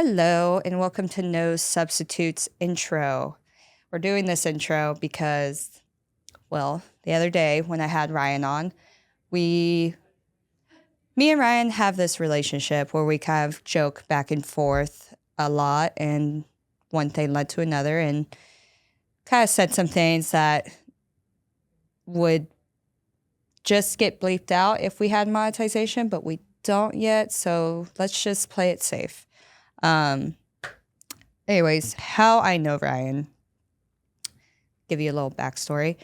Hello, and welcome to No Substitutes intro. We're doing this intro because, well, the other day when I had Ryan on, me and Ryan have this relationship where we kind of joke back and forth a lot, and one thing led to another, and kind of said some things that would just get bleeped out if we had monetization, but we don't yet, so let's just play it safe. Anyways, how I know Ryan. Give you a little backstory.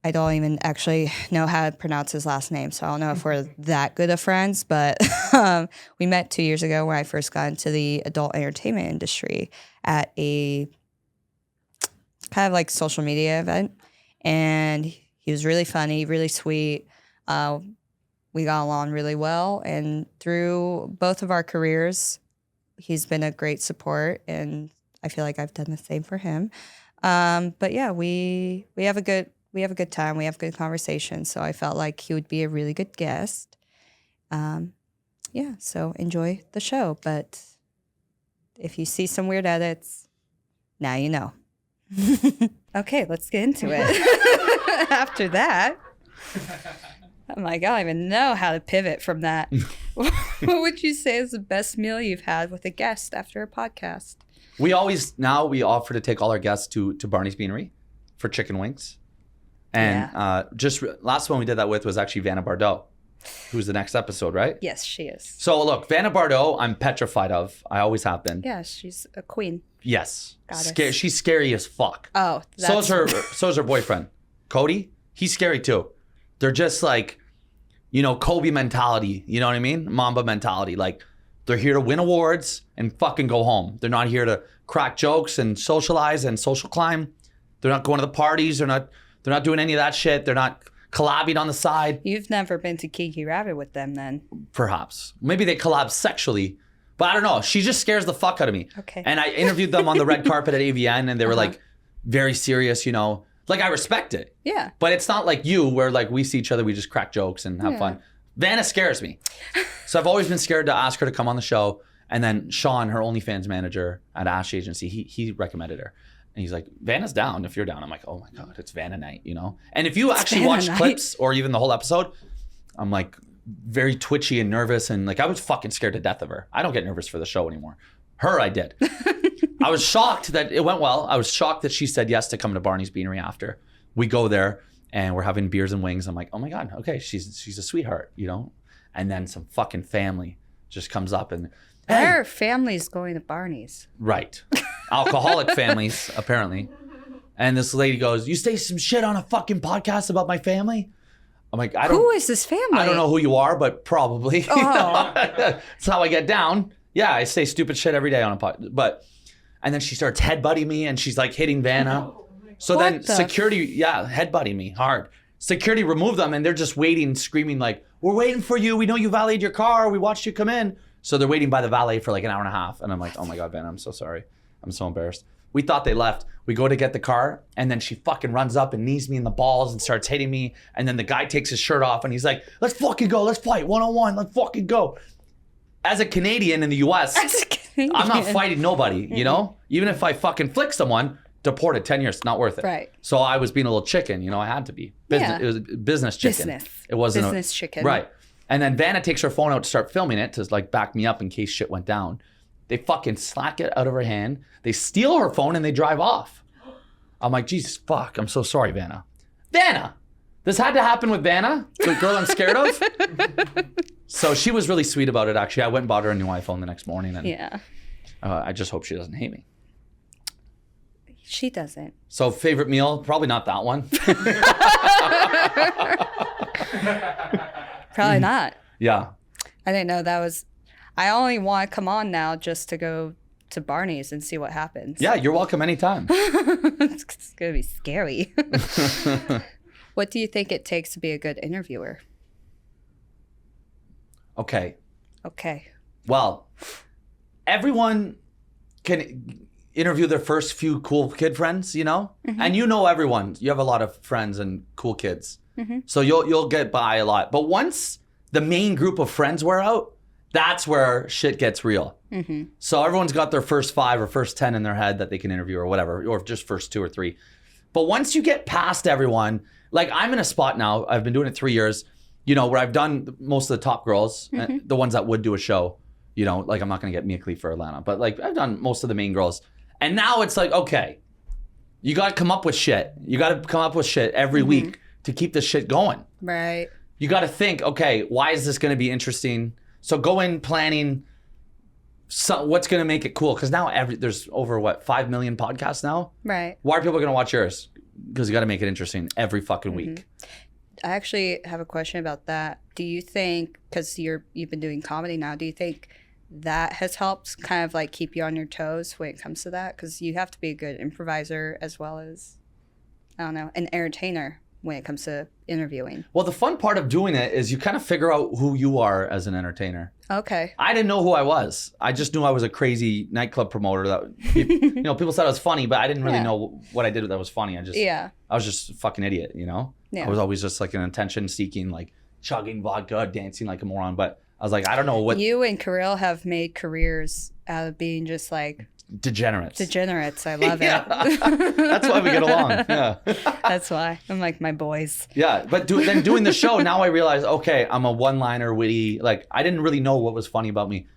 I don't even actually know how to pronounce his last name, so I don't know if we're that good of friends, but we met 2 years ago when I first got into the adult entertainment industry at a kind of like social media event, and he was really funny, really sweet. We got along really well, and through both of our careers, he's been a great support, and I feel like I've done the same for him. But yeah, we have a good time. We have good conversations. So I felt like he would be a really good guest. Yeah, so enjoy the show. But if you see some weird edits, now you know. Okay, let's get into it. After that, oh my God, I don't even know how to pivot from that. What would you say is the best meal you've had with a guest after a podcast? We offer to take all our guests to Barney's Beanery for chicken wings. And just last one we did that with was actually Vanna Bardot, who's the next episode, right? Yes, she is. So look, Vanna Bardot, I'm petrified of. I always have been. Yeah, she's a queen. Yes. She's scary as fuck. Oh, that's... So's her boyfriend, Cody. He's scary too. They're just like, Kobe mentality. You know what I mean? Mamba mentality. Like, they're here to win awards and fucking go home. They're not here to crack jokes and socialize and social climb. They're not going to the parties. They're not doing any of that shit. They're not collabing on the side. You've never been to Kiki Rabbit with them then? Perhaps. Maybe they collab sexually, but I don't know. She just scares the fuck out of me. Okay. And I interviewed them on the red carpet at AVN, and they were like very serious, Like, I respect it. Yeah. But it's not like you where like we see each other, we just crack jokes and have fun. Vanna scares me. So I've always been scared to ask her to come on the show. And then Sean, her OnlyFans manager at Ash Agency, he recommended her. And he's like, Vanna's down if you're down. I'm like, oh my God, it's Vanna night, And if you actually watch clips or even the whole episode, I'm like very twitchy and nervous. And like, I was fucking scared to death of her. I don't get nervous for the show anymore. Her, I did. I was shocked that it went well. I was shocked that she said yes to come to Barney's Beanery after. We go there and we're having beers and wings. I'm like, oh my God, okay, she's a sweetheart, And then some fucking family just comes up and, hey. Her family's going to Barney's. Right. Alcoholic families, apparently. And this lady goes, you say some shit on a fucking podcast about my family? I'm like, Who is this family? I don't know who you are, but probably. Oh. That's how I get down. Yeah, I say stupid shit every day on a podcast. And then she starts headbutting me and she's like hitting Vanna. So then security, headbutting me hard. Security removed them and they're just waiting, screaming like, we're waiting for you. We know you valeted your car. We watched you come in. So they're waiting by the valet for like an hour and a half. And I'm like, oh my God, Vanna, I'm so sorry. I'm so embarrassed. We thought they left. We go to get the car and then she fucking runs up and knees me in the balls and starts hitting me. And then the guy takes his shirt off and he's like, let's fucking go. Let's fight one-on-one. Let's fucking go. As a Canadian in the US, I'm not fighting nobody, Even if I fucking flick someone, deported 10 years, not worth it. Right. So I was being a little chicken, I had to be. It was business chicken. It wasn't business chicken. Right. And then Vanna takes her phone out to start filming it to like back me up in case shit went down. They fucking slack it out of her hand. They steal her phone and they drive off. I'm like, Jesus fuck, I'm so sorry, Vanna. Vanna! This had to happen with Vanna, the girl I'm scared of. So she was really sweet about it, actually. I went and bought her a new iPhone the next morning. And I just hope she doesn't hate me. She doesn't. So favorite meal? Probably not that one. Probably not. Yeah. I didn't know that was... I only want to come on now just to go to Barney's and see what happens. Yeah, you're welcome anytime. It's going to be scary. What do you think it takes to be a good interviewer? Okay. Well, everyone can interview their first few cool kid friends, Mm-hmm. And everyone. You have a lot of friends and cool kids. Mm-hmm. So you'll get by a lot. But once the main group of friends wear out That's where shit gets real. So everyone's got their first 5 or first 10 in their head that they can interview or whatever, or just first 2 or 3. But once you get past everyone, like I'm in a spot now, I've been doing it 3 years, you know, where I've done most of the top girls, the ones that would do a show, you know, like I'm not going to get Mia Khalifa for Atlanta, but like I've done most of the main girls. And now it's like, okay, you got to come up with shit. You got to come up with shit every week to keep this shit going. Right. You got to think, okay, why is this going to be interesting? So go in planning what's going to make it cool. Because now there's over, 5 million podcasts now? Right. Why are people going to watch yours? Because you got to make it interesting every fucking week. I actually have a question about that. Do you think, because you've been doing comedy now, do you think that has helped kind of like keep you on your toes when it comes to that? Because you have to be a good improviser as well as, I don't know, an entertainer when it comes to interviewing. Well, the fun part of doing it is you kind of figure out who you are as an entertainer. Okay. I didn't know who I was. I just knew I was a crazy nightclub promoter that, you know, people said I was funny, but I didn't really know what I did that was funny. I was just a fucking idiot, you know? I was always just like an attention seeking, like chugging vodka, dancing like a moron. But I was like, I don't know what. You and Kirill have made careers out of being just like degenerates. I love it. That's why we get along. Yeah. That's why. I'm like my boys. Yeah. But then doing the show, now I realize, okay, I'm a one-liner, witty. Like, I didn't really know what was funny about me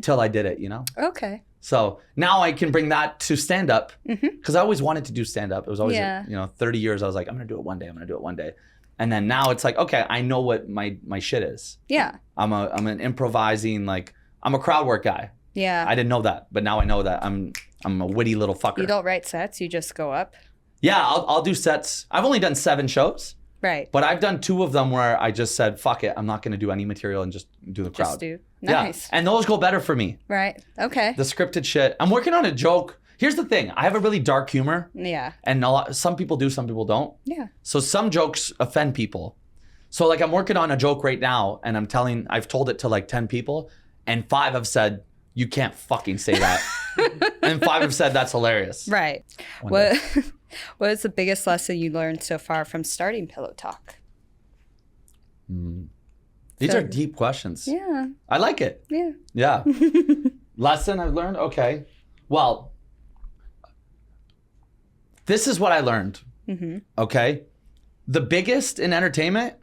till I did it, you know? Okay. So now I can bring that to stand-up because I always wanted to do stand-up. It was always, 30 years. I was like, I'm going to do it one day. I'm going to do it one day. And then now it's like, okay, I know what my shit is. Yeah. I'm an improvising, like, I'm a crowd work guy. Yeah. I didn't know that, but now I know that I'm a witty little fucker. You don't write sets, you just go up? Yeah, I'll do sets. I've only done 7 shows. Right. But I've done 2 of them where I just said, fuck it, I'm not going to do any material and just do the crowd. Just do. Nice. Yeah. And those go better for me. Right. Okay. The scripted shit. I'm working on a joke. Here's the thing. I have a really dark humor. Yeah. And some people do, some people don't. Yeah. So some jokes offend people. So like I'm working on a joke right now and I've told it to like 10 people and 5 have said, you can't fucking say that. And 5 have said that's hilarious. Right. What is the biggest lesson you learned so far from starting Pillow Talk? These are deep questions. Yeah. I like it. Yeah. Yeah. Lesson I've learned? Okay. Well, this is what I learned. Okay. The biggest in entertainment,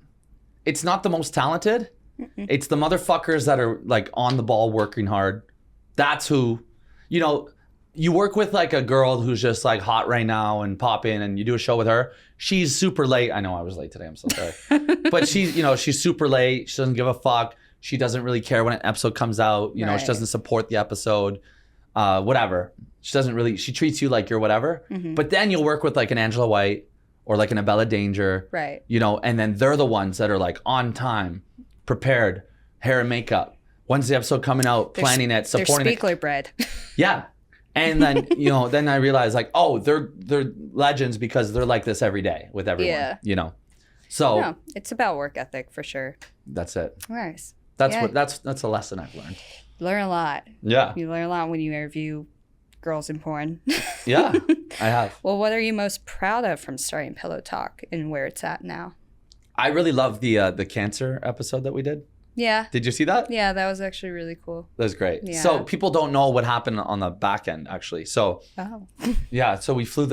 it's not the most talented. It's the motherfuckers that are like on the ball working hard. That's who, you know, you work with like a girl who's just like hot right now and pop in and you do a show with her. She's super late. I know I was late today. I'm so sorry. But she's super late. She doesn't give a fuck. She doesn't really care when an episode comes out. You know, she doesn't support the episode, whatever. She treats you like you're whatever. But then you'll work with like an Angela White or like an Abella Danger. Right. You know, and then they're the ones that are like on time, prepared, hair and makeup. When's the episode coming out? Planning it, supporting it. They're Spiegler bread. Yeah. And then, then I realized like, oh, they're legends because they're like this every day with everyone, So no, it's about work ethic for sure. That's it. Nice. That's a lesson I've learned. Learn a lot. Yeah. You learn a lot when you interview girls in porn. Yeah, I have. Well, what are you most proud of from starting Pillow Talk and where it's at now? I really love the cancer episode that we did. Yeah. Did you see that? Yeah, that was actually really cool. That was great. Yeah. So people don't know what happened on the back end, actually. So, yeah. So we flew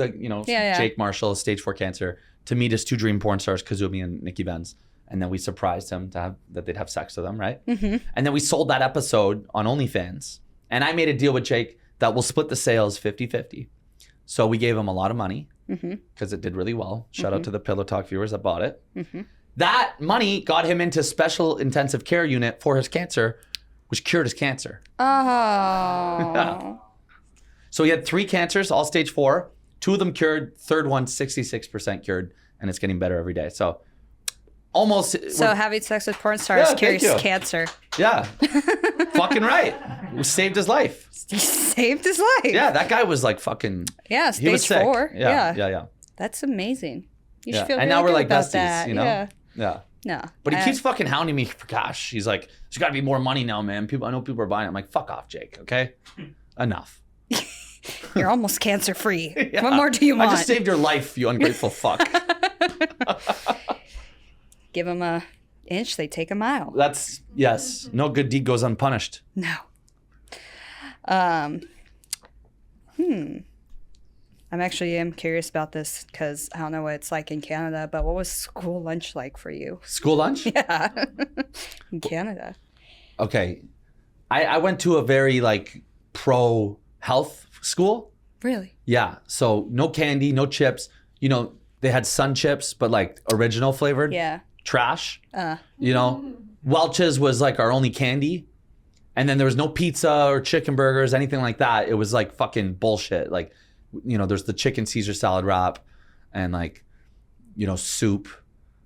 Jake Marshall, stage 4 cancer, to meet his 2 dream porn stars, Kazumi and Nikki Benz. And then we surprised him that they'd have sex with him, right? And then we sold that episode on OnlyFans. And I made a deal with Jake that we'll split the sales 50-50. So we gave him a lot of money because it did really well. Shout out to the Pillow Talk viewers that bought it. That money got him into special intensive care unit for his cancer, which cured his cancer. Oh. So he had 3 cancers, all stage 4. 2 of them cured. Third one, 66% cured. And it's getting better every day. So almost. So having sex with porn stars cures cancer. Yeah. Fucking right. We saved his life. He saved his life. Yeah, that guy was like fucking. Yeah, he was stage 4. Sick. Yeah. That's amazing. You should feel and really now we're good like about besties, that. Yeah. No. But he keeps fucking hounding me for cash. He's like, there's got to be more money now, man. I know people are buying it. I'm like, fuck off, Jake. Okay, enough. You're almost cancer free. Yeah. What more do you want? I just saved your life, you ungrateful fuck. Give him a inch, they take a mile. That's, yes. No good deed goes unpunished. No. I'm actually curious about this because I don't know what it's like in Canada, but what was school lunch like for you? School lunch? Yeah. In Canada. Okay. I went to a very like pro health school. Really? Yeah. So no candy, no chips. You know, they had Sun Chips, but like original flavored. Yeah. Trash. You know, Welch's was like our only candy. And then there was no pizza or chicken burgers, anything like that. It was like fucking bullshit. Like, you know, there's the chicken Caesar salad wrap and like, you know, soup,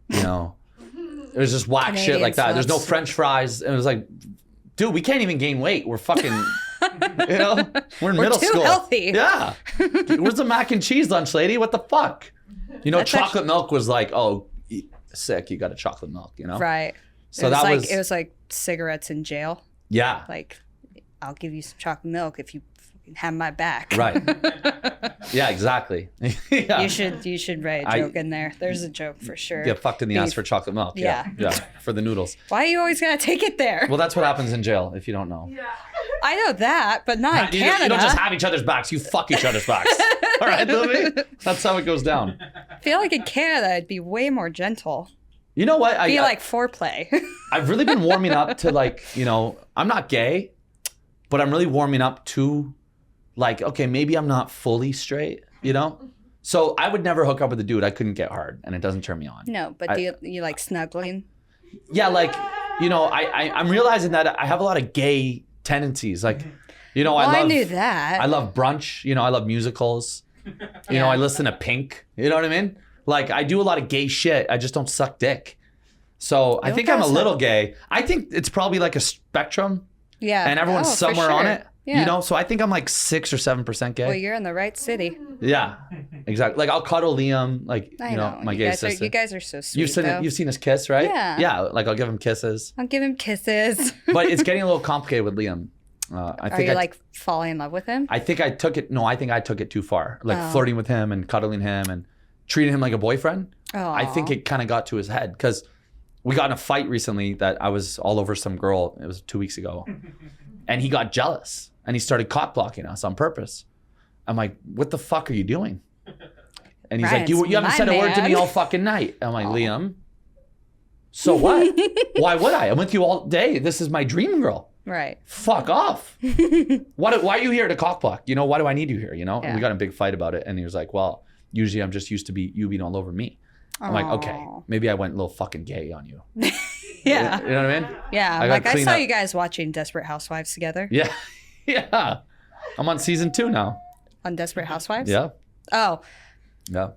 you know. It was just whack Canadians shit like that. There's no love French fries. And it was like, dude, we can't even gain weight. We're fucking, you know, we're in middle too school. healthy. Yeah. Where's the mac and cheese lunch, lady? What the fuck? You know, That's chocolate milk was like, oh, sick. You got a chocolate milk, you know? Right. So it was that like, was, it was like cigarettes in jail. yeah. Like, I'll give you some chocolate milk if you fucking have my back. Right. Yeah, exactly. Yeah. You should write a joke in there. There's a joke for sure. Get fucked in the ass Beef. for chocolate milk. Yeah. Yeah. For the noodles. Why you always gotta take it there? Well, that's what happens in jail, if you don't know. I know that, but not in You Canada. don't just have each other's backs. You fuck each other's backs. All right, Lumi? That's how it goes down. I feel like in Canada it'd be way more gentle. You know what? Be like foreplay. I've really been warming up to like, you know, I'm not gay, but I'm really warming up to like, okay, maybe I'm not fully straight, you know? So I would never hook up with a dude I couldn't get hard, and it doesn't turn me on. No, but do you like snuggling? Yeah, like, you know, I'm realizing that I have a lot of gay tendencies. Like, you know, I knew that. I love brunch. You know, I love musicals. You know, I listen to Pink. You know what I mean? Like, I do a lot of gay shit. I just don't suck dick. So I think I'm a little gay. I think it's probably like a spectrum. Yeah. And everyone's for somewhere on sure. it. Yeah. You know, so I think I'm like 6 or 7% gay. Well, you're in the right city. Yeah, exactly. Like I'll cuddle Liam, like I you know, my you gay guys sister. you guys are so sweet. You've seen us kiss, right? Yeah. Yeah, like I'll give him kisses. I'll give him kisses. But it's getting a little complicated with Liam. I think Are you like falling in love with him? I think I took it. No, I think I took it too far. Like flirting with him and cuddling him and treating him like a boyfriend. Oh. I think it kind of got to his head because we got in a fight recently that I was all over some girl. It was 2 weeks ago, and he got jealous and he started cock blocking us on purpose. I'm like, what the fuck are you doing? And he's like, you haven't said a word to me all fucking night. I'm like, Liam, so what? Why would I? I'm with you all day. This is my dream girl. Right. Fuck off. Why are you here to cock block? You know, why do I need you here? You know? And we Yeah. got in a big fight about it. And he was like, well, usually I'm just used to you being all over me. I'm like, okay, maybe I went a little fucking gay on you. Yeah. You know what I mean? Yeah. I Like gotta I clean saw up. you guys watching Desperate Housewives together. Yeah. Yeah. I'm on season 2 now. On Desperate Housewives? Yeah. Oh, Yeah.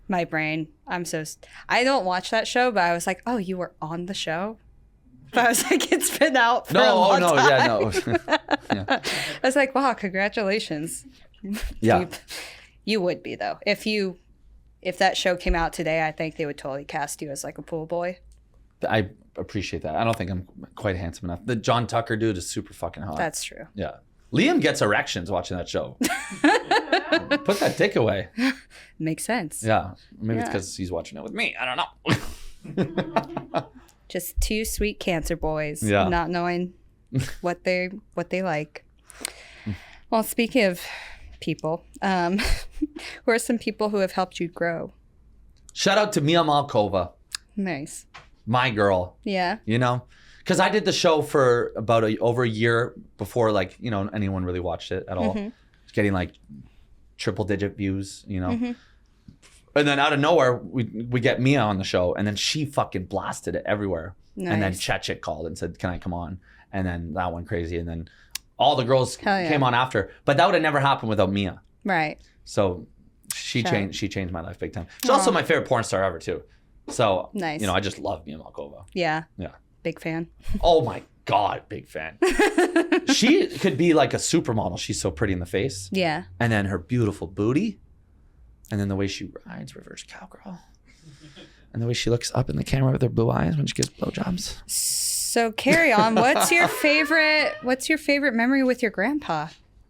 my brain. I don't watch that show, but I was like, oh, you were on the show? But I was like, it's been out for a long time. Yeah, no. Yeah. I was like, wow, congratulations. Yeah. You would be though. If that show came out today, I think they would totally cast you as like a pool boy. I appreciate that. I don't think I'm quite handsome enough. The John Tucker dude is super fucking hot. That's true. Yeah. Liam gets erections watching that show. Put that dick away. Makes sense. Yeah. Maybe it's Yeah. because he's watching it with me. I don't know. Just two sweet cancer boys, Yeah. not knowing what they like. Well, speaking of people, who are some people who have helped you grow? Shout out to Mia Malkova, Nice. my girl, Yeah. you know? Because I did the show for about over a year before, like, you know, anyone really watched it at all. It's getting like triple digit views, you know? And then out of nowhere, we get Mia on the show, and then she fucking blasted it everywhere. Nice. And then Chechik called and said, can I come on? And then that went crazy. And then all the girls Hell yeah. came on after. But that would have never happened without Mia. Right. So she Sure. changed my life big time. She's also my favorite porn star ever too. So Nice. you know, I just love Mia Malkova. Yeah. Yeah. Big fan. Oh my God, big fan. She could be like a supermodel. She's so pretty in the face. Yeah. And then her beautiful booty. And then the way she rides reverse cowgirl. And the way she looks up in the camera with her blue eyes when she gives blowjobs. So carry on. What's your favorite memory with your grandpa?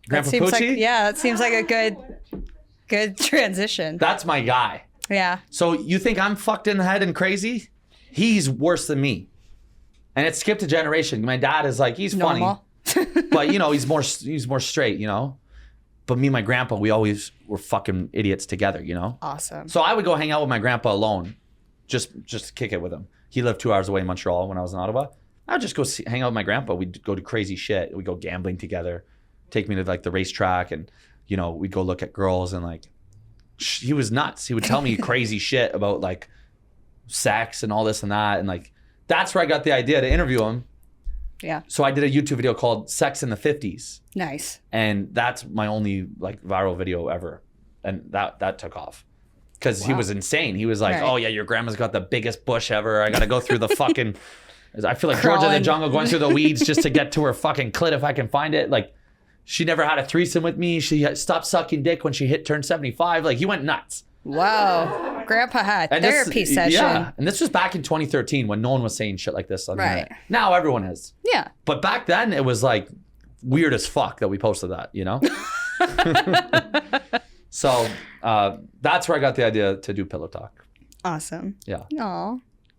Grandpa that seems Poochie? like that seems like a good transition. That's my guy. Yeah. So you think I'm fucked in the head and crazy? He's worse than me. And it skipped a generation. My dad is like, he's Normal. funny. But, you know, he's more straight, you know? But me and my grandpa, we always were fucking idiots together, you know? Awesome. So I would go hang out with my grandpa alone, just kick it with him. He lived 2 hours away in Montreal when I was in Ottawa. I would just go hang out with my grandpa. We'd go do crazy shit. We'd go gambling together, take me to like the racetrack, and, you know, we'd go look at girls, and like, he was nuts. He would tell me crazy shit about like sex and all this and that. And like, that's where I got the idea to interview him. Yeah. So I did a YouTube video called Sex in the 50s. Nice. And that's my only like viral video ever. And that took off. Because he was insane. He was like, oh yeah, your grandma's got the biggest bush ever. I got to go through the fucking, I feel like George of the Jungle going through the weeds just to get to her fucking clit if I can find it. Like, she never had a threesome with me. She stopped sucking dick when she turned 75. Like, he went nuts. Wow. Grandpa had therapy session. Yeah. And this was back in 2013 when no one was saying shit like this on the internet. Right. Now everyone is. Yeah. But back then it was like weird as fuck that we posted that, you know? So that's where I got the idea to do Pillow Talk. Awesome. Yeah. Aw.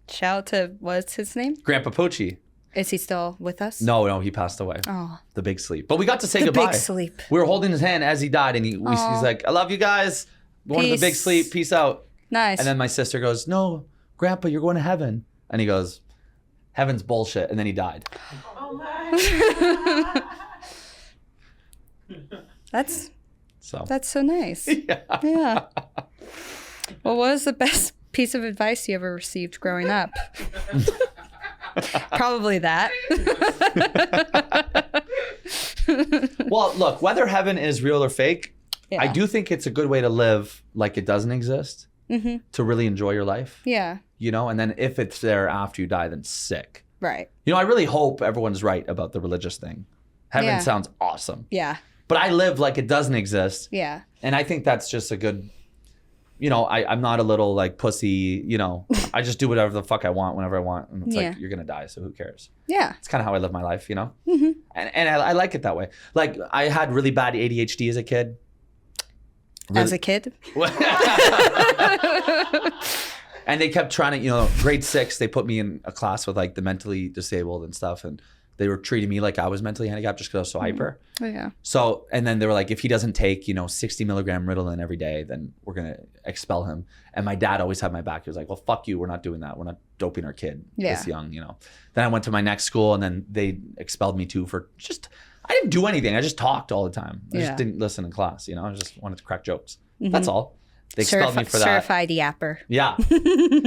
Shout out to, what's his name? Grandpa Poochie. Is he still with us? No, he passed away. Oh. The big sleep. But we got to say goodbye. The big sleep. We were holding his hand as he died, and he's like, I love you guys. Going to the big sleep. Peace out. Nice. And then my sister goes, no, Grandpa, you're going to heaven. And he goes, heaven's bullshit. And then he died. Oh my. That's so nice. Yeah. Yeah. Well, what was the best piece of advice you ever received growing up? Probably that. Well, look, whether heaven is real or fake, Yeah. I do think it's a good way to live like it doesn't exist, to really enjoy your life. Yeah. You know, and then if it's there after you die, then sick. Right. You know, I really hope everyone's right about the religious thing. Heaven sounds awesome. Yeah. But I live like it doesn't exist. Yeah. And I think that's just a good, you know, I'm not a little like pussy, you know, I just do whatever the fuck I want whenever I want. And it's like, you're going to die, so who cares? Yeah. It's kind of how I live my life, you know? And I like it that way. Like, I had really bad ADHD as a kid. As a kid? And they kept trying to, you know, grade 6, they put me in a class with like the mentally disabled and stuff. And they were treating me like I was mentally handicapped just because I was so hyper. Oh, yeah. So, and then they were like, if he doesn't take, you know, 60 milligram Ritalin every day, then we're going to expel him. And my dad always had my back. He was like, well, fuck you. We're not doing that. We're not doping our kid this young, you know. Then I went to my next school, and then they expelled me too for just, I didn't do anything. I just talked all the time. I just didn't listen in class, you know. I just wanted to crack jokes. That's all. They expelled me for that. Certified yapper. Yeah.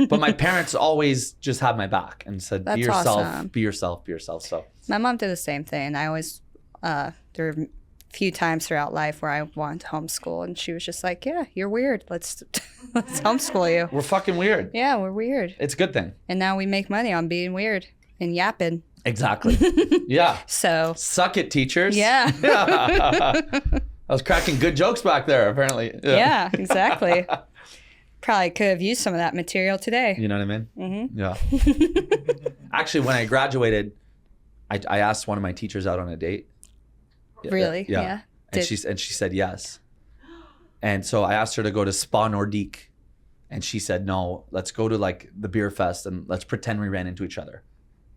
But my parents always just had my back and said, That's be yourself, awesome. be yourself, be yourself. So My mom did the same thing. I always, there were a few times throughout life where I wanted to homeschool, and she was just like, yeah, you're weird. Let's homeschool you. we're fucking weird. Yeah, we're weird. It's a good thing. And now we make money on being weird and yapping. Exactly. Yeah. So. Suck it, teachers. Yeah. I was cracking good jokes back there, apparently. Yeah, exactly. Probably could have used some of that material today. You know what I mean? Mm-hmm. Yeah. Actually, when I graduated, I asked one of my teachers out on a date. Really? Yeah. And she said yes. And so I asked her to go to Spa Nordique, and she said no. Let's go to like the beer fest and let's pretend we ran into each other.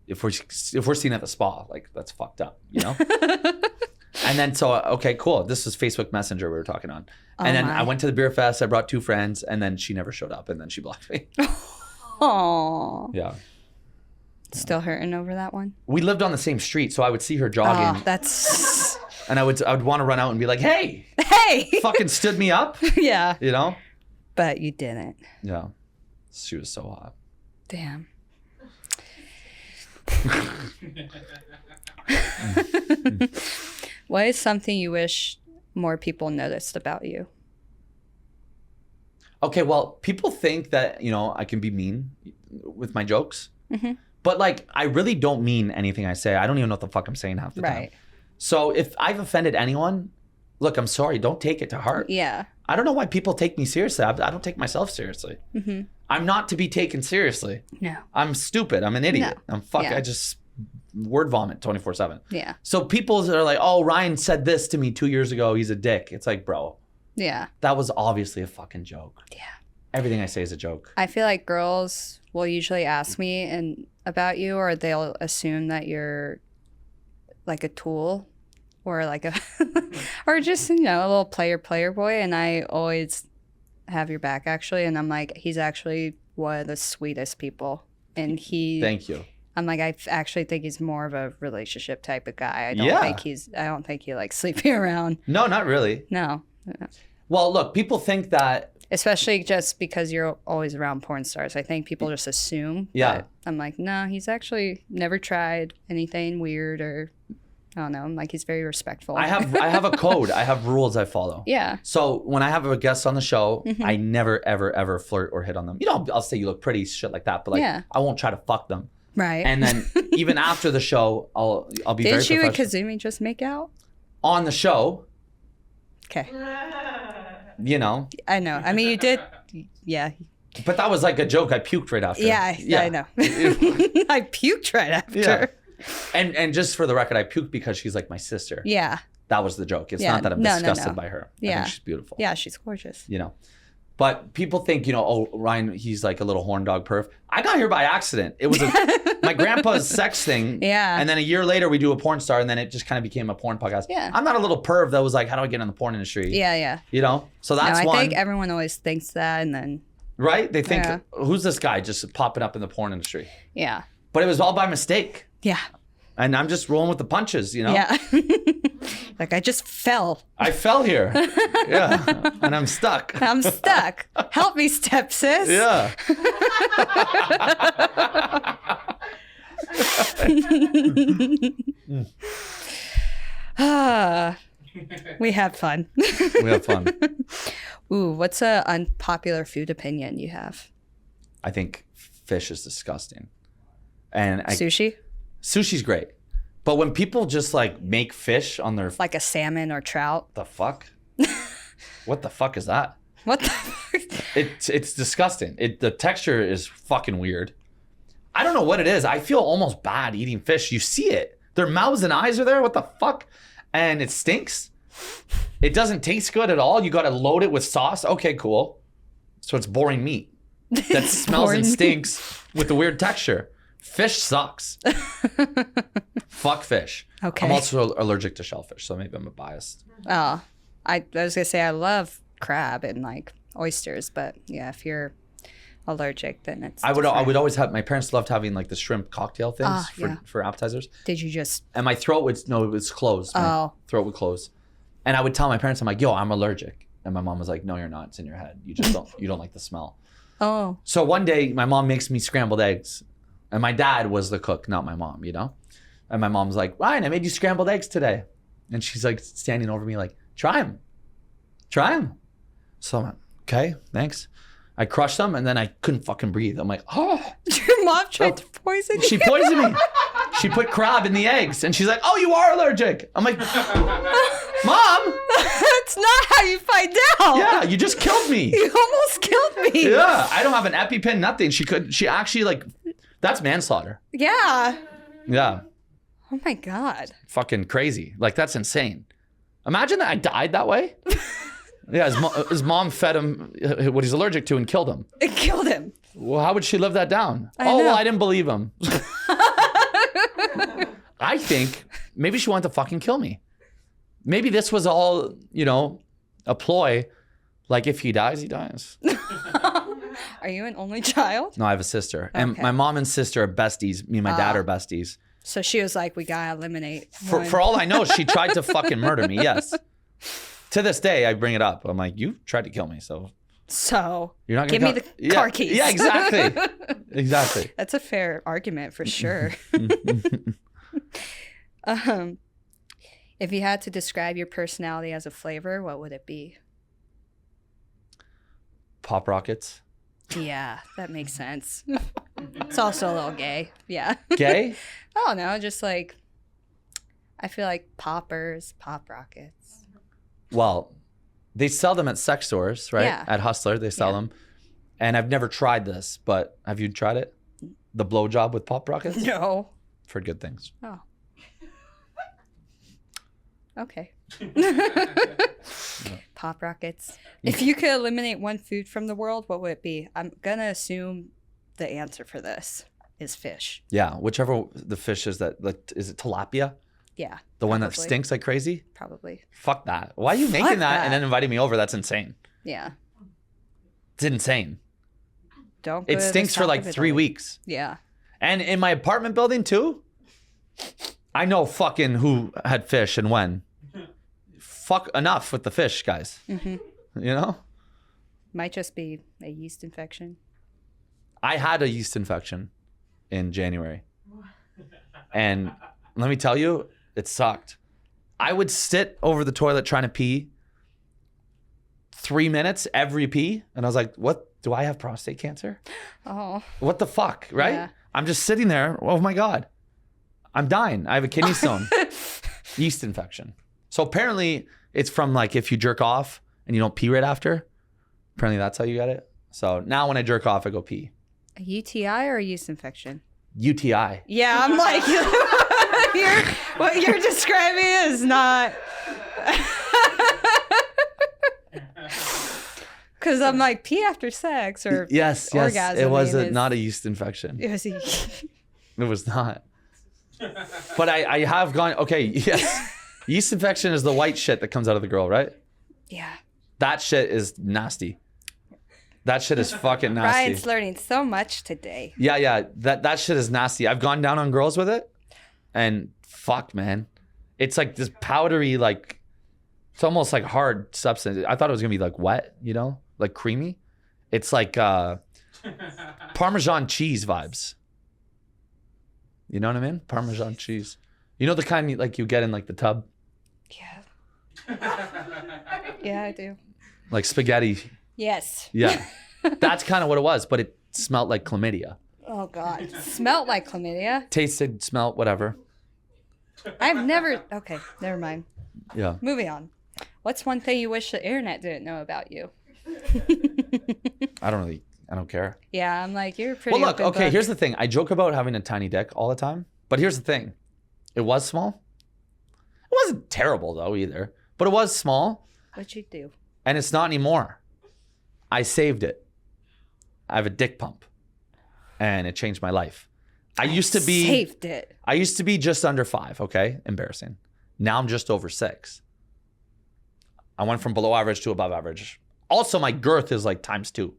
If we're seen at the spa, like that's fucked up, you know. And then so okay, cool. This was Facebook Messenger we were talking on, and then I went to the beer fest. I brought 2 friends, and then she never showed up, and then she blocked me. Aww. Yeah. Still hurting over that one? We lived on the same street, so I would see her jogging. Oh, that's... And I would want to run out and be like, hey! Hey! Fucking stood me up. Yeah. You know? But you didn't. Yeah. She was so hot. Damn. What is something you wish more people noticed about you? Okay, well, people think that, you know, I can be mean with my jokes. Mm-hmm. But, like, I really don't mean anything I say. I don't even know what the fuck I'm saying half the time. So if I've offended anyone, look, I'm sorry. Don't take it to heart. Yeah. I don't know why people take me seriously. I don't take myself seriously. Mm-hmm. I'm not to be taken seriously. No. I'm stupid. I'm an idiot. No. I just word vomit 24/7. Yeah. So people are like, oh, Ryan said this to me 2 years ago. He's a dick. It's like, bro. Yeah. That was obviously a fucking joke. Yeah. Everything I say is a joke. I feel like girls will usually ask me and about you, or they'll assume that you're like a tool or like a or just, you know, a little player boy, and I always have your back actually, and I'm like, he's actually one of the sweetest people, and Thank you. I'm like, I actually think he's more of a relationship type of guy. I don't think he likes sleeping around. No, not really. No. Well, look, people think that. Especially just because you're always around porn stars. I think people just assume. Yeah. But I'm like, no, he's actually never tried anything weird, or I don't know. I'm like, he's very respectful. I have a code. I have rules I follow. Yeah. So when I have a guest on the show, I never, ever, ever flirt or hit on them. You know, I'll say you look pretty, shit like that, but like, I won't try to fuck them. Right. And then even after the show, I'll be very professional. Did you and Kazumi just make out? On the show. Okay. You know. I know. I mean, you did. Yeah. But that was like a joke. I puked right after. Yeah, I know. I puked right after. Yeah. And just for the record, I puked because she's like my sister. Yeah. That was the joke. It's not that I'm disgusted by her. I think she's beautiful. Yeah, she's gorgeous. You know. But people think, you know, oh, Ryan, he's like a little horn dog perv. I got here by accident. It was my grandpa's sex thing. Yeah. And then a year later, we do a porn star, and then it just kind of became a porn podcast. Yeah. I'm not a little perv that was like, how do I get in the porn industry? Yeah, yeah. You know? So that's one. I think everyone always thinks that, and then. Right? They think, who's this guy just popping up in the porn industry? Yeah. But it was all by mistake. Yeah. And I'm just rolling with the punches, you know? Yeah. Like, I just fell. I fell here. Yeah. And I'm stuck. I'm stuck. Help me, stepsis. Yeah. We had fun. We had fun. Ooh, what's a unpopular food opinion you have? I think fish is disgusting. And sushi? Sushi's great. But when people just like make fish on their... Like a salmon or trout? The fuck? What the fuck is that? What the fuck? It's disgusting. The texture is fucking weird. I don't know what it is. I feel almost bad eating fish. You see it. Their mouths and eyes are there. What the fuck? And it stinks. It doesn't taste good at all. You got to load it with sauce. Okay, cool. So it's boring meat that smells and stinks with the weird texture. Fish sucks. Fuck fish. Okay. I'm also allergic to shellfish, so maybe I'm a biased. Oh, I was gonna say I love crab and like oysters, but yeah, if you're allergic, then it's. I would always have. My parents loved having like the shrimp cocktail things for appetizers. Did you just? And my throat would it was closed. My throat would close, and I would tell my parents, I'm like, yo, I'm allergic, and my mom was like, no, you're not. It's in your head. You just don't like the smell. Oh. So one day, my mom makes me scrambled eggs. And my dad was the cook, not my mom, you know? And my mom's like, Ryan, I made you scrambled eggs today. And she's like standing over me like, try them. Try them. So I'm like, okay, thanks. I crushed them and then I couldn't fucking breathe. I'm like, oh. Your mom tried to poison you? She poisoned me. She put crab in the eggs. And she's like, oh, you are allergic. I'm like, Mom. That's not how you find out. Yeah, you just killed me. You almost killed me. Yeah, I don't have an EpiPen, nothing. She actually like... That's manslaughter. Yeah. Yeah. Oh my God. Fucking crazy. Like, that's insane. Imagine that I died that way. Yeah, his mom fed him what he's allergic to and killed him. It killed him. Well, how would she live that down? I know. Well, I didn't believe him. I think maybe she wanted to fucking kill me. Maybe this was all, you know, a ploy. Like, if he dies, he dies. Are you an only child? No, I have a sister. Okay. And my mom and sister are besties. Me and my dad are besties. So she was like, we gotta eliminate. For all I know, she tried to fucking murder me, yes. To this day, I bring it up. I'm like, you tried to kill me, so you're not gonna give me the car keys. Yeah, exactly. Exactly. That's a fair argument for sure. If you had to describe your personality as a flavor, what would it be? Pop Rockets. Yeah, that makes sense. It's also a little gay. Yeah. Gay? I don't know. Just like, I feel like poppers, Pop Rockets. Well, they sell them at sex stores, right? Yeah. At Hustler, they sell them. And I've never tried this, but have you tried it? The blowjob with Pop Rockets? No. I've heard good things. Oh. Okay. Pop Rockets. If you could eliminate one food from the world, what would it be? I'm gonna assume the answer for this is fish. Yeah, whichever the fish is that, like, is it tilapia? Yeah. The one that probably. stinks like crazy? Probably. Fuck that. Why are you making Fuck that and that. then inviting me over? That's insane. Yeah. It's insane. Don't go It to the stinks for south like of 3 Italy. weeks. Yeah. And in my apartment building too, I know fucking who had fish and when. Fuck enough with the fish, guys. Mm-hmm. You know? Might just be a yeast infection. I had a yeast infection in January. And let me tell you, it sucked. I would sit over the toilet trying to pee 3 minutes every pee. And I was like, what? Do I have prostate cancer? Oh. What the fuck, right? Yeah. I'm just sitting there. Oh my God. I'm dying. I have a kidney stone. Yeast infection. So apparently it's from like if you jerk off and you don't pee right after. Apparently that's how you get it. So now when I jerk off, I go pee. A UTI or a yeast infection? UTI. Yeah, I'm like, what you're describing is not. Because I'm like, pee after sex or Yes. orgasm It was is- not a yeast infection. It was It was not. But I have gone, okay, yes. Yeast infection is the white shit that comes out of the girl, right? yeah. That shit is nasty. That shit is fucking nasty. Ryan's learning so much today. Yeah. That shit is nasty. I've gone down on girls with it, and fuck, man, it's like this powdery, like it's almost like hard substance. I thought it was gonna be like wet, you know, like creamy. It's like Parmesan cheese vibes. You know what I mean? Parmesan cheese. You know the kind like you get in like the tub, Yeah. Yeah, I do. like spaghetti. Yes. Yeah, that's kind of what it was, but it smelled like chlamydia. Oh, God. Smelled like chlamydia. Tasted, smelled, whatever. I've never. Okay, never mind. Yeah. Moving on. What's one thing you wish the internet didn't know about you? I don't care. Yeah, I'm like, you're a pretty. Well, look, open okay, book. here's the thing. I joke about having a tiny dick all the time, but here's the thing. It was small. It wasn't terrible, though, either, but it was small, What'd you do? and it's not anymore. I saved it. I have a dick pump, and it changed my life. I used to be Saved it. I used to be just under 5, okay? Embarrassing. Now I'm just over 6. I went from below average to above average. Also, my girth is like ×2.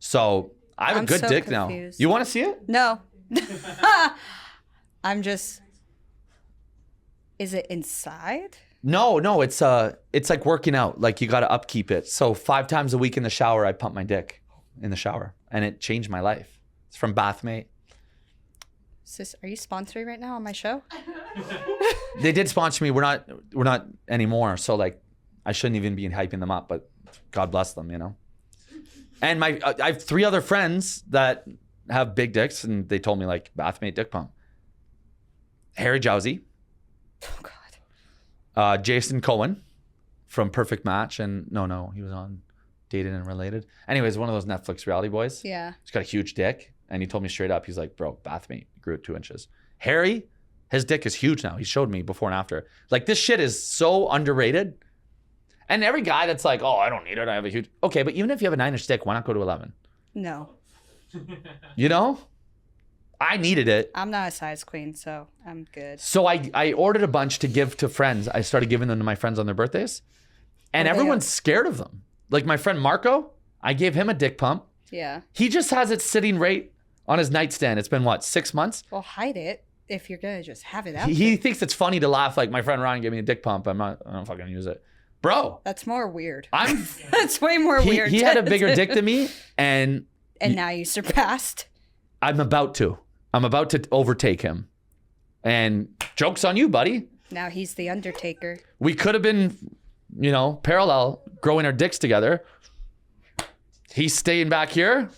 So I have I'm a good so dick confused. now. You want to see it? No. I'm just. Is it inside? No, it's like working out. Like you got to upkeep it. So 5 times a week in the shower, I pump my dick in the shower, and it changed my life. It's from Bathmate. Sis, are you sponsoring right now on my show? They did sponsor me. We're not anymore. So like, I shouldn't even be hyping them up. But God bless them, you know. And I have 3 other friends that have big dicks, and they told me like Bathmate dick pump. Harry Jowsey, Oh, God. Jason Cohen from Perfect Match, and no, he was on Dated and Related. Anyways, one of those Netflix reality boys. Yeah. He's got a huge dick, and he told me straight up, he's like, bro, Bathmate grew it 2 inches. Harry, his dick is huge now. He showed me before and after. Like this shit is so underrated. And every guy that's like, oh, I don't need it, I have a huge. Okay, but even if you have a 9-inch dick, why not go to 11? No. You know? I needed it. I'm not a size queen, so I'm good. So I ordered a bunch to give to friends. I started giving them to my friends on their birthdays. And What do they everyone's scared of them. Like my friend Marco, I gave him a dick pump. Yeah. He just has it sitting right on his nightstand. It's been what, 6 months? Well, hide it if you're gonna just have it out. He thinks it's funny to laugh like my friend Ryan gave me a dick pump. I don't fucking use it. Bro, That's more weird. I'm That's way more weird. he had a bigger dick than me, and And now you surpassed. I'm about to overtake him. And joke's on you, buddy. Now he's the Undertaker. We could have been, parallel, growing our dicks together. He's staying back here.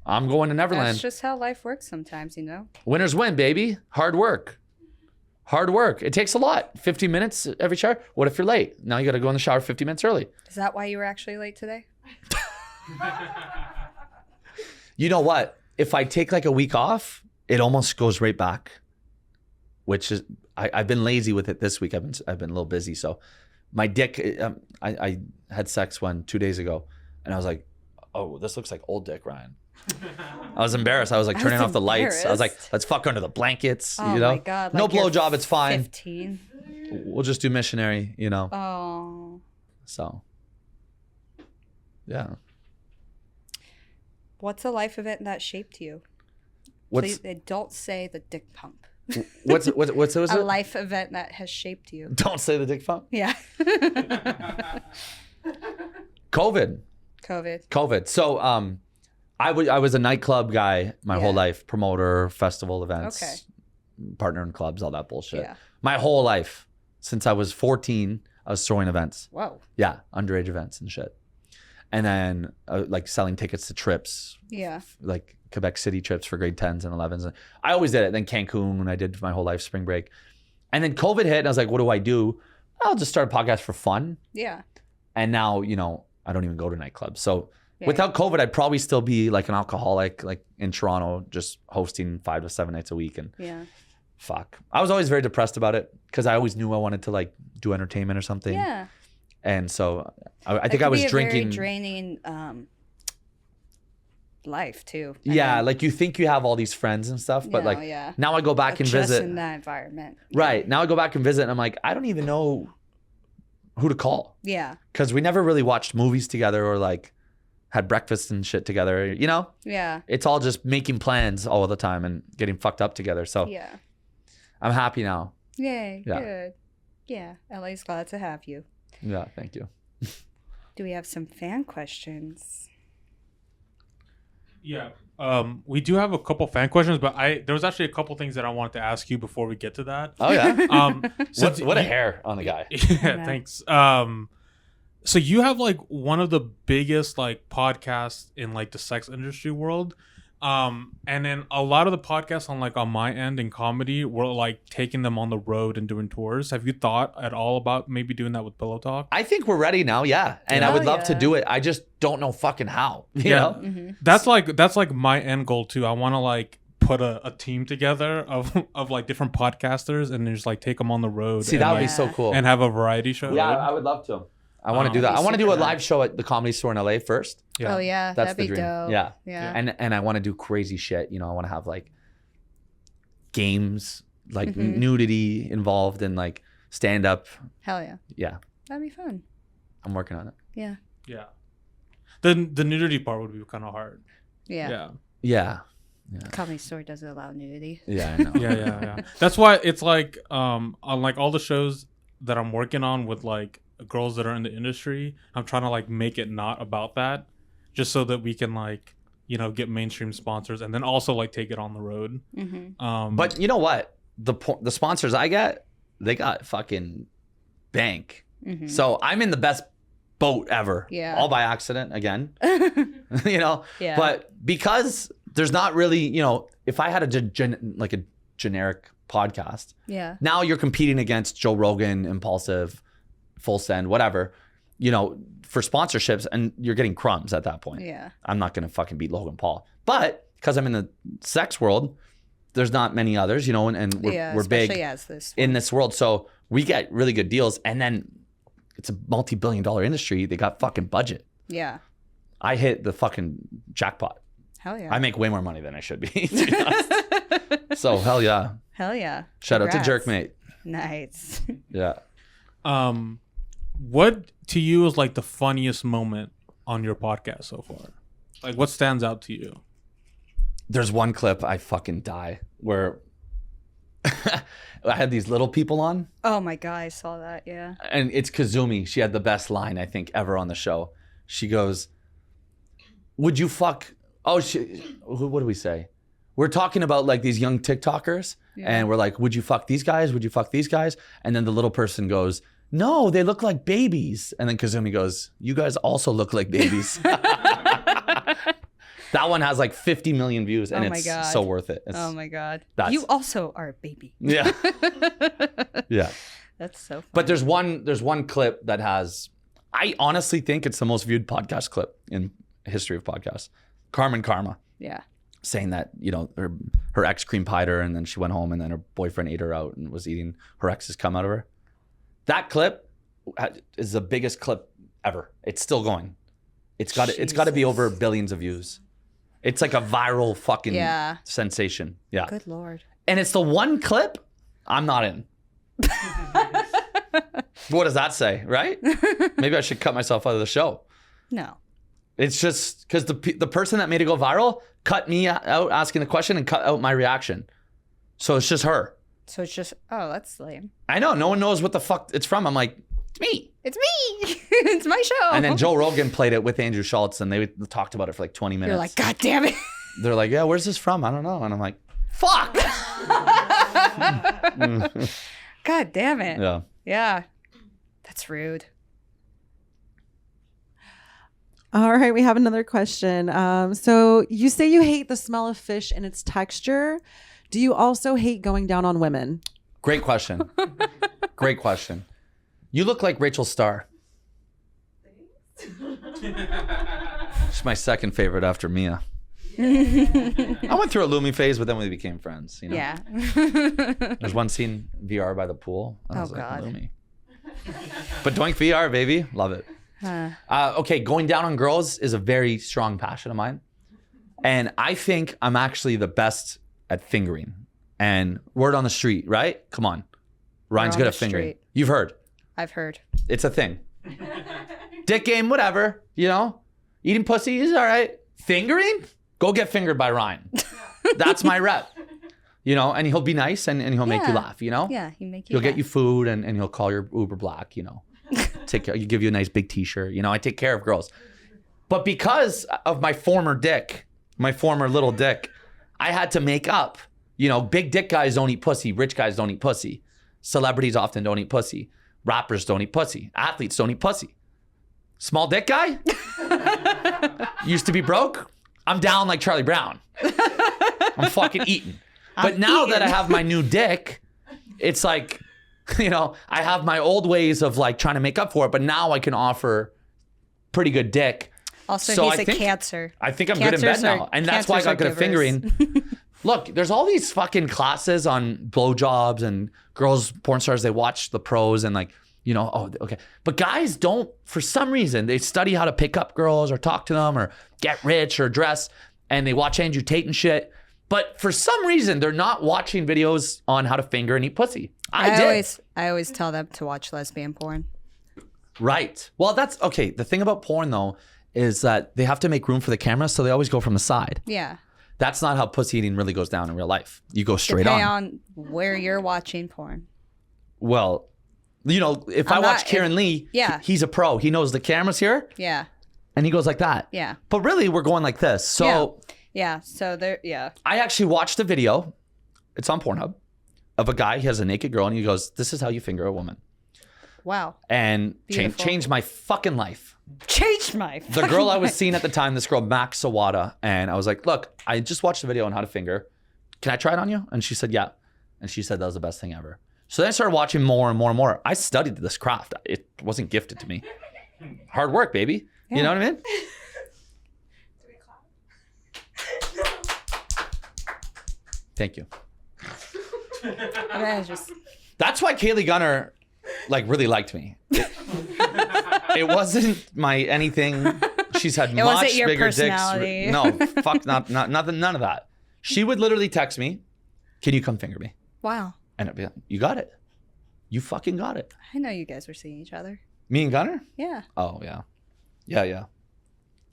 I'm going to Neverland. That's just how life works sometimes, you know? Winners win, baby. Hard work. Hard work. It takes a lot. 15 minutes every shower. What if you're late? Now you got to go in the shower 50 minutes early. Is that why you were actually late today? You know what? If I take like a week off, it almost goes right back. Which is, I've been lazy with it this week. I've been a little busy. So my dick, I had sex 2 days ago, and I was like, oh, this looks like old dick, Ryan. I was embarrassed. I was like turning off the lights. I was like, let's fuck under the blankets. Oh you know? my God. No like you're blowjob. It's fine. 15. We'll just do missionary, you know? Oh. So, yeah. What's a life event that shaped you? What's Please, don't say the dick pump. what's A it? life event that has shaped you. Don't say the dick pump. Yeah. COVID. So, I was a nightclub guy my whole life, promoter, festival events, partner in clubs, all that bullshit. Yeah. My whole life, since I was 14, I was throwing events. Whoa. Yeah, underage events and shit. And then like selling tickets to trips. Yeah. Like Quebec City trips for grade 10s and 11s. I always did it. Then Cancun when I did my whole life, spring break. And then COVID hit and I was like, what do I do? I'll just start a podcast for fun. Yeah. And now, you know, I don't even go to nightclubs. So without COVID, I'd probably still be like an alcoholic, like in Toronto, just hosting 5 to 7 nights a week. And fuck. I was always very depressed about it because I always knew I wanted to like do entertainment or something. Yeah. And so I think I was drinking. Very draining life too. Yeah, like you think you have all these friends and stuff, but now I go back and just visit. in that environment. Right. Now I go back and visit and I'm like, I don't even know who to call. Yeah. Because we never really watched movies together or like had breakfast and shit together, you know? Yeah. It's all just making plans all the time and getting fucked up together. So I'm happy now. Yay. Yeah. Good. Yeah. LA's glad to have you. Yeah, thank you. Do we have some fan questions? Yeah. We do have a couple fan questions, but there was actually a couple things that I wanted to ask you before we get to that. Oh yeah. What a you, hair on the guy. Yeah, thanks. So you have like one of the biggest like podcasts in like the sex industry world. And then a lot of the podcasts on my end in comedy were like taking them on the road and doing tours. Have you thought at all about maybe doing that with Pillow Talk? I think we're ready now, yeah. And I would love to do it. I just don't know fucking how. You know? Mm-hmm. That's like my end goal too. I want to like put a team together of like different podcasters and just like take them on the road. See, that would be so cool. And have a variety show. Yeah, I would love to. I want to do that. I want to do a live show at the Comedy Store in LA first. Yeah. Oh yeah, that's that'd be the dream. dope. Yeah. Yeah. And I want to do crazy shit. You know, I want to have like games, like nudity involved and like stand up. Hell yeah. Yeah. That'd be fun. I'm working on it. Yeah. Yeah. The nudity part would be kind of hard. Yeah. Yeah. Comedy Store doesn't allow nudity. Yeah, I know. Yeah. That's why it's like on like all the shows that I'm working on with like girls that are in the industry, I'm trying to like make it not about that, just so that we can like, you know, get mainstream sponsors and then also like take it on the road. Mm-hmm. But you know what? The sponsors I get, they got fucking bank. Mm-hmm. So I'm in the best boat ever. Yeah. All by accident again. You know? Yeah. But because there's not really, you know, if I had a generic podcast, now you're competing against Joe Rogan, Impulsive, Full Send, whatever, you know, for sponsorships, and you're getting crumbs at that point. Yeah. I'm not gonna fucking beat Logan Paul. But because I'm in the sex world, there's not many others, you know, and we're big in this world. So we get really good deals, and then it's a multi-billion-dollar industry. They got fucking budget. Yeah. I hit the fucking jackpot. Hell yeah. I make way more money than I should be, to be honest. So hell yeah. Hell yeah. Shout out to Congrats. Jerkmate. Nice. Yeah. What to you is like the funniest moment on your podcast so far? Like what stands out to you? There's one clip I fucking die where I had these little people on. Oh my God, I saw that. Yeah. And it's Kazumi. She had the best line, I think, ever on the show. She goes, would you fuck... Oh, what do we say? We're talking about like these young TikTokers. Yeah. And we're like, would you fuck these guys? Would you fuck these guys? And then the little person goes, no, they look like babies. And then Kazumi goes, you guys also look like babies. That one has like 50 million views and it's so worth it. Oh my God. You also are a baby. Yeah. Yeah. That's so funny. But there's one clip that has, I honestly think it's the most viewed podcast clip in history of podcasts. Carmen Karma. Yeah. Saying that, you know, her ex cream pied her and then she went home and then her boyfriend ate her out and was eating her ex's cum out of her. That clip is the biggest clip ever. It's still going. It's got to be over billions of views. It's like a viral fucking Yeah. sensation. Yeah. Good Lord. And it's the one clip I'm not in. What does that say, right? Maybe I should cut myself out of the show. No. It's just because the person that made it go viral cut me out asking the question and cut out my reaction. So it's just her. So it's just, oh, that's lame. I know. No one knows what the fuck it's from. I'm like, it's me. It's me. It's my show. And then Joe Rogan played it with Andrew Schultz and they talked about it for like 20 minutes. You're like, God damn it. They're like, yeah, where's this from? I don't know. And I'm like, fuck. God damn it. Yeah. Yeah. That's rude. All right, we have another question. So you say you hate the smell of fish and its texture. Do you also hate going down on women? Great question. Great question. You look like Rachel Starr. She's my second favorite after Mia. I went through a Lumi phase, but then we became friends. You know? Yeah. There's one scene VR by the pool. I was like, God. Lumi. But Doink VR, baby. Love it. Okay, going down on girls is a very strong passion of mine. And I think I'm actually the best at fingering. And word on the street, right? Come on. Ryan's on good the at fingering. street. You've heard. I've heard. It's a thing. Dick game, whatever. You know? Eating pussy is all right. Fingering? Go get fingered by Ryan. That's my rep. You know, and he'll be nice and he'll make you Yeah. laugh, you know? Yeah, he make you He'll get laugh. you food and he'll call your Uber Black, you know. Take care, you give you a nice big t-shirt. You know, I take care of girls. But because of my former dick, my former little dick, I had to make up. You know, big dick guys don't eat pussy. Rich guys don't eat pussy. Celebrities often don't eat pussy. Rappers don't eat pussy. Athletes don't eat pussy. Small dick guy? Used to be broke? I'm down like Charlie Brown. I'm fucking eating. But now that I have my new dick, it's like, you know, I have my old ways of like trying to make up for it, but now I can offer pretty good dick. Also, So he's I a think- cancer. I think I'm good in bed Cancers now. are- And that's why I cancers got are good at givers. fingering. Look, there's all these fucking classes on blowjobs and girls, porn stars, they watch the pros and like, you know, oh, okay. But guys don't, for some reason, they study how to pick up girls or talk to them or get rich or dress and they watch Andrew Tate and shit. But for some reason, they're not watching videos on how to finger and eat pussy. I always tell them to watch lesbian porn. Right. Well, that's okay. The thing about porn, though, is that they have to make room for the camera, so they always go from the side. Yeah. That's not how pussy eating really goes down in real life. You go straight Depending on. on where you're watching porn. Well, you know, if I I'm watch not- Kieran Lee, yeah. he's a pro. He knows the camera's here, Yeah. and he goes like that. Yeah. But really, we're going like this. So Yeah. So there. Yeah. I actually watched a video. It's on Pornhub of a guy. He has a naked girl, and he goes, "This is how you finger a woman," Wow. and Beautiful. changed my fucking life. Changed my. The girl I was seeing at the time, this girl, Max Sawada, and I was like, look, I just watched a video on how to finger. Can I try it on you? And she said, yeah. And she said that was the best thing ever. So then I started watching more and more and more. I studied this craft. It wasn't gifted to me. Hard work, baby. You know what I mean? Thank you. Okay, just. That's why Kaylee Gunner, like, really liked me. It wasn't my anything. She's had much wasn't your bigger personality. dicks. No, fuck, nothing, none of that. She would literally text me, "Can you come finger me?" Wow. And I'd be like, "You got it. You fucking got it." I know you guys were seeing each other. Me and Gunner? Yeah. Oh yeah, yeah.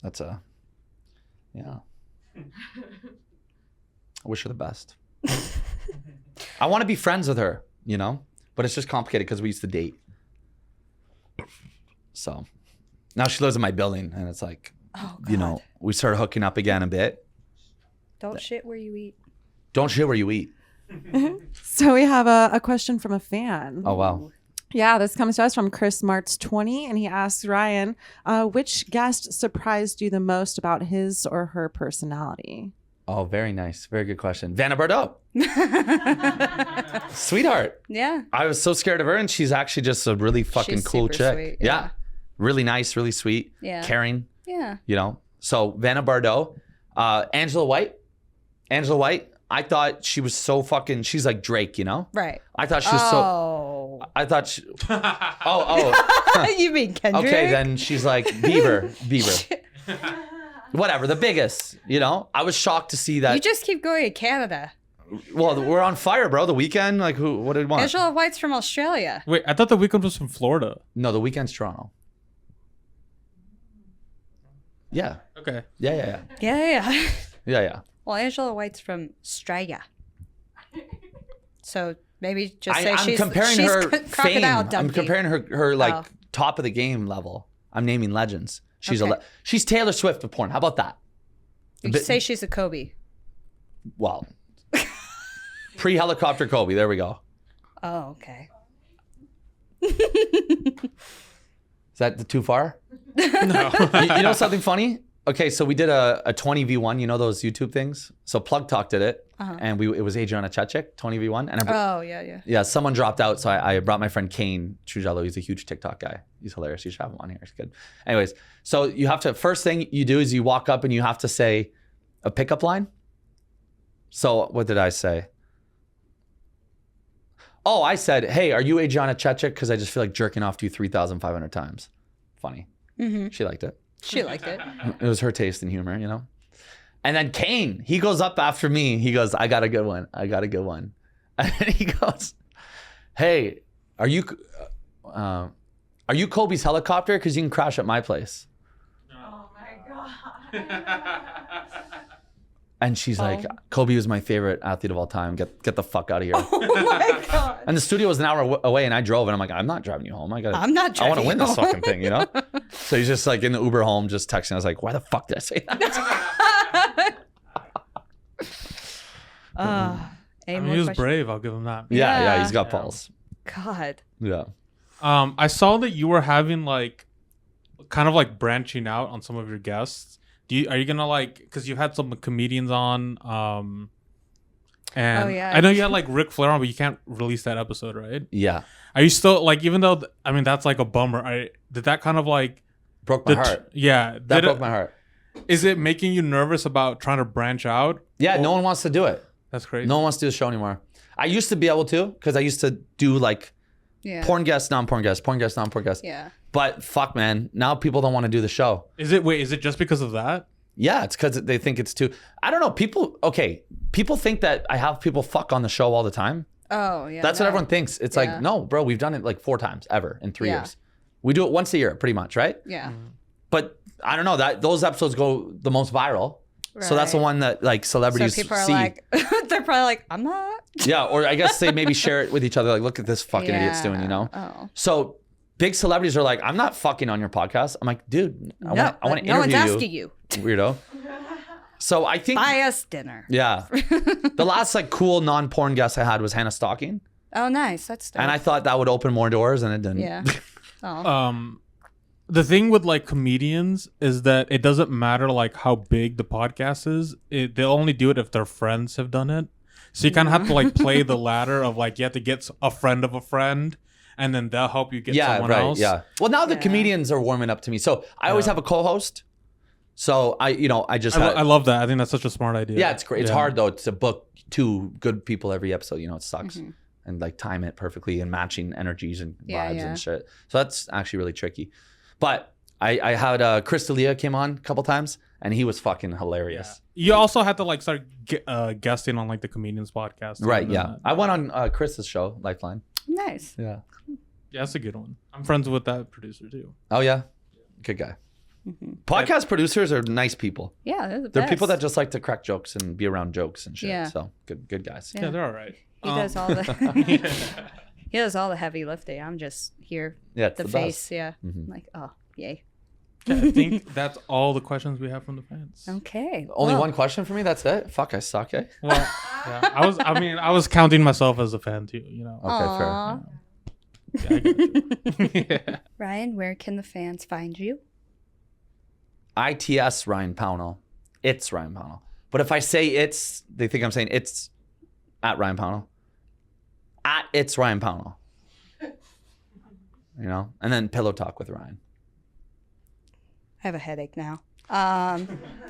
That's yeah. I wish her the best. I want to be friends with her, you know, but it's just complicated because we used to date. So now she lives in my building, and it's like, Oh God. you know, we started hooking up again a bit. Don't shit where you eat. Don't shit where you eat. So we have a question from a fan. Oh wow. Yeah, this comes to us from Chris Martz 20, and he asks Ryan, which guest surprised you the most about his or her personality? Oh, very nice. Very good question. Vanna Bardot. Sweetheart. Yeah. I was so scared of her, and she's actually just a really fucking She's cool super chick. sweet, Yeah. yeah. Really nice, really sweet. Yeah. Caring, Yeah. you know. So Vanna Bardot. Angela White. I thought she was so fucking, she's like Drake, you know? Right. I thought she was so, Oh. I thought she, oh. You mean Kendrick? Okay, then she's like Bieber. Whatever, the biggest. You know, I was shocked to see that. You just keep going to Canada. Well, we're on fire, bro. The Weeknd, like, who? What did you want? Angela White's from Australia. Wait, I thought the Weeknd was from Florida. No, the Weeknd's Toronto. Yeah. Okay. Yeah. Yeah. Well, Angela White's from Australia. So maybe just say I'm she's comparing she's her fame. Crocodile Dundee. I'm comparing her like top of the game level. I'm naming legends. She's Okay. she's Taylor Swift of porn. How about that? You say she's a Kobe. Well, pre-helicopter Kobe. There we go. Oh, okay. Is that too far? No. You know something funny? Okay, so we did a 20v1. You know those YouTube things? So Plug Talk did it, and it was Adriana Chechik, 20v1. And yeah, someone dropped out, so I brought my friend Kane Trugello. He's a huge TikTok guy. He's hilarious. You should have him on here. He's good. Anyways, so you have to, first thing you do is you walk up and you have to say a pickup line. So what did I say? Oh, I said, hey, are you Adriana Chechik? Because I just feel like jerking off to you 3,500 times. Funny. Mm-hmm. She liked it. She liked it. It was her taste in humor, you know? And then Kane, he goes up after me. He goes, I got a good one. And he goes, hey, are you Kobe's helicopter? Because you can crash at my place. Oh my God. And she's like, Kobe was my favorite athlete of all time. Get the fuck out of here. Oh my God. And the studio was an hour away, and I drove, and I'm like, I'm not driving you home. I not driving want to win you this home. fucking thing, you know? So he's just like in the Uber home, just texting. I was like, why the fuck did I say that? Any I mean, more he was questions? brave. I'll give him that. Yeah, he's got Yeah. balls. God. Yeah. I saw that you were having like, kind of like branching out on some of your guests. Are you gonna like? Because you've had some comedians on. And yeah. I know you had like Ric Flair on, but you can't release that episode, right? Yeah. Are you still like? Even though I mean that's like a bummer. Did that kind of like Broke my heart. Yeah, That broke my heart. Is it making you nervous about trying to branch out? Yeah, no one wants to do it. That's crazy. No one wants to do the show anymore. I used to be able to, because I used to do like porn guests, non-porn guests, porn guests, non-porn guests. Yeah. But fuck, man, now people don't want to do the show. Is it just because of that? Yeah, it's because they think it's too. I don't know. People think that I have people fuck on the show all the time. Oh, yeah. That's what everyone thinks. It's like, no, bro, we've done it like 4 times ever in 3 years. We do it once a year, pretty much, right? Yeah. But I don't know, those episodes go the most viral. Right. So that's the one that like celebrities So people are see. like, they're probably like, I'm not. Yeah, or I guess they maybe share it with each other. Like, look at this fucking idiot's doing, you know? Oh. So big celebrities are like, I'm not fucking on your podcast. I'm like, dude, I want to interview no one's you. asking you. Weirdo. So I think. Buy us dinner. Yeah. The last like cool non-porn guest I had was Hannah Stocking. Oh, nice. That's dope. And I thought that would open more doors, and it didn't. Yeah. Oh. The thing with like comedians is that it doesn't matter like how big the podcast is. They'll only do it if their friends have done it. So you kind of have to like play the ladder of like you have to get a friend of a friend, and then they'll help you get someone else. Yeah. Well, now the comedians are warming up to me. So I always have a co-host. So I love that. I think that's such a smart idea. Yeah, it's great. It's hard though to book 2 good people every episode. You know, it sucks. And like time it perfectly and matching energies and vibes and shit. So that's actually really tricky. But I had Chris D'Elia came on a couple times, and he was fucking hilarious. Yeah. You also had to like start guesting on like the comedians podcast. Right. Yeah. I went on Chris's show, Lifeline. Nice. Yeah. Yeah, that's a good one. I'm friends with that producer too. Oh yeah, good guy. Podcast producers are nice people. Yeah, they're the They're best. people that just like to crack jokes and be around jokes and shit. Yeah. So good guys. Yeah, they're all right. He does all the he does all the heavy lifting. I'm just here. Yeah, it's the the face. best. Yeah. I'm like, oh, yay. I think that's all the questions we have from the fans. Okay. Only well, one question for me. That's it. Fuck, I suck. Eh? Well, yeah, I was counting myself as a fan too. You know. Okay, Aw. Yeah, I got you. Yeah. Ryan, where can the fans find you? ITS Ryan Pownall. It's Ryan Pownall. But if I say it's, they think I'm saying it's at Ryan Pownall. At it's Ryan Pownall. You know? And then Pillow Talk with Ryan. I have a headache now.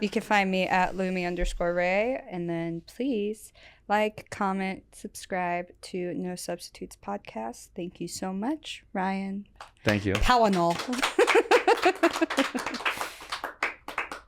You can find me at Lumi_Ray. And then please like, comment, subscribe to No Substitutes Podcast. Thank you so much, Ryan Thank you. Pownall.